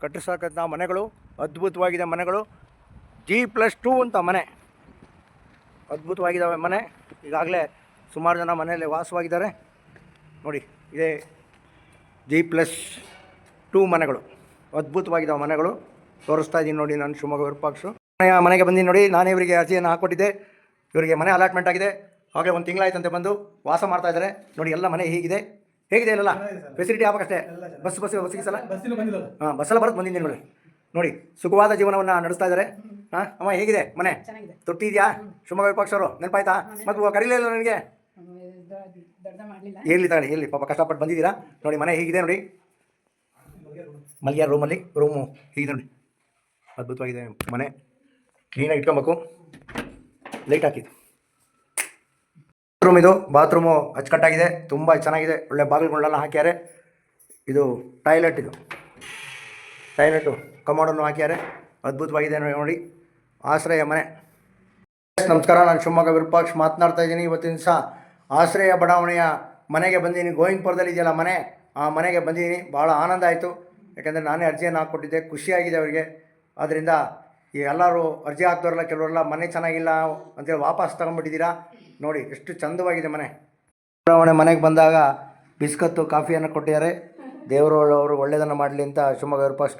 ಕಟ್ಟಿಸತಕ್ಕಂಥ ಮನೆಗಳು ಅದ್ಭುತವಾಗಿದೆ. ಮನೆಗಳು G+2 ಅಂತ ಮನೆ, ಅದ್ಭುತವಾಗಿದ್ದಾವೆ ಮನೆ. ಈಗಾಗಲೇ ಸುಮಾರು ಜನ ಮನೆಯಲ್ಲಿ ವಾಸವಾಗಿದ್ದಾರೆ ನೋಡಿ. ಇದೇ G+2 ಮನೆಗಳು, ಅದ್ಭುತವಾಗಿದ್ದಾವೆ ಮನೆಗಳು. ತೋರಿಸ್ತಾ ಇದ್ದೀನಿ ನೋಡಿ. ನಾನು ಶಿವಮೊಗ್ಗ ವಿರೂಪಾಕ್ಷ ಮನೆಗೆ ಬಂದೀನಿ ನೋಡಿ. ನಾನೇ ಇವರಿಗೆ ಅರ್ಜಿಯನ್ನು ಹಾಕ್ಕೊಟ್ಟಿದ್ದೆ. ಇವರಿಗೆ ಮನೆ ಅಲಾಟ್ಮೆಂಟ್ ಆಗಿದೆ. ಆಗಲೇ 1 ತಿಂಗಳಾಯ್ತಂತೆ ಬಂದು ವಾಸ ಮಾಡ್ತಾ ಇದ್ದಾರೆ ನೋಡಿ. ಎಲ್ಲ ಮನೆ ಹೀಗಿದೆ. ಹೇಗಿದೆ ಇಲ್ಲಲ್ಲ ಫೆಸಿಲಿಟಿ ಆಗಬೇಕಷ್ಟೇ. ಬಸ್ಸಿಗೆ ಸಲ ಬಸ್ಸೆಲ್ಲ ಬರುತ್ತೆ ಬಂದಿದ್ದೀನಿ ನೋಡಿ. ನೋಡಿ ಸುಖವಾದ ಜೀವನವನ್ನು ನಡೆಸ್ತಾ ಇದ್ದಾರೆ. ಅಮ್ಮ ಹೇಗಿದೆ ಮನೆ? ತೊಟ್ಟಿ ಇದೆಯಾ? ಶಿವಮೊಗ್ಗ ವಿರೂಪಾಕ್ಷವರು ನೆನಪಾಯ್ತಾ? ಮತ್ತು ಕರೀಲಿಲ್ಲ ನನಗೆ. ಇರಲಿ ತಗೊಳ್ಳಿ, ಇರಲಿ, ಪಾಪ ಕಷ್ಟಪಟ್ಟು ಬಂದಿದ್ದೀರಾ ನೋಡಿ. ಮನೆ ಹೀಗಿದೆ ನೋಡಿ. ಮಲ್ಗೆ ರೂಮು ಹೀಗಿದೆ ನೋಡಿ. ಅದ್ಭುತವಾಗಿದೆ ಮನೆ. ಕ್ಲೀನಾಗಿ ಇಟ್ಕೊಬೇಕು. ಲೈಟ್ ಹಾಕಿದ್ದು ಬಾತ್ರೂಮ್. ಇದು ಬಾತ್ರೂಮು ಅಚ್ಚುಕಟ್ಟಾಗಿದೆ, ತುಂಬ ಚೆನ್ನಾಗಿದೆ. ಒಳ್ಳೆ ಬಾಗಿಲುಗಳನ್ನೆಲ್ಲ ಹಾಕ್ಯಾರೆ. ಇದು ಟಾಯ್ಲೆಟು ಕಮೋಡನ್ನು ಹಾಕ್ಯಾರೆ. ಅದ್ಭುತವಾಗಿದೆ ನೋಡಿ. ಆಶ್ರಯ ಮನೆ. ನಮಸ್ಕಾರ, ನಾನು ಶಿವಮೊಗ್ಗ ವಿರೂಪಾಕ್ಷ ಮಾತನಾಡ್ತಾ ಇದ್ದೀನಿ. ಇವತ್ತಿನ ದಿವಸ ಆಶ್ರಯ ಬಡಾವಣೆಯ ಮನೆಗೆ ಬಂದೀನಿ. ಗೋವಿಂದಪುರದಲ್ಲಿ ಇದೆಯಲ್ಲ ಮನೆ, ಆ ಮನೆಗೆ ಬಂದಿದ್ದೀನಿ. ಭಾಳ ಆನಂದ ಆಯಿತು. ಯಾಕೆಂದರೆ ನಾನೇ ಅರ್ಜಿಯನ್ನು ಹಾಕ್ಕೊಟ್ಟಿದ್ದೆ. ಖುಷಿಯಾಗಿದೆ ಅವರಿಗೆ. ಆದ್ದರಿಂದ ಈ ಎಲ್ಲರೂ ಅರ್ಜಿ ಹಾಕ್ದವ್ರಲ್ಲ, ಕೆಲವರೆಲ್ಲ ಮನೆ ಚೆನ್ನಾಗಿಲ್ಲ ಅಂತೇಳಿ ವಾಪಸ್ ತಗೊಂಡ್ಬಿಟ್ಟಿದ್ದೀರಾ ನೋಡಿ. ಎಷ್ಟು ಚಂದವಾಗಿದೆ ಮನೆ. ಬಡಾವಣೆ ಮನೆಗೆ ಬಂದಾಗ ಬಿಸ್ಕತ್ತು ಕಾಫಿಯನ್ನು ಕೊಟ್ಟಿದ್ದಾರೆ. ದೇವರು ಅವರು ಒಳ್ಳೆಯದನ್ನು ಮಾಡಲಿ ಅಂತ ಶಿವಮೊಗ್ಗ ವಿರೂಪಾಕ್ಷ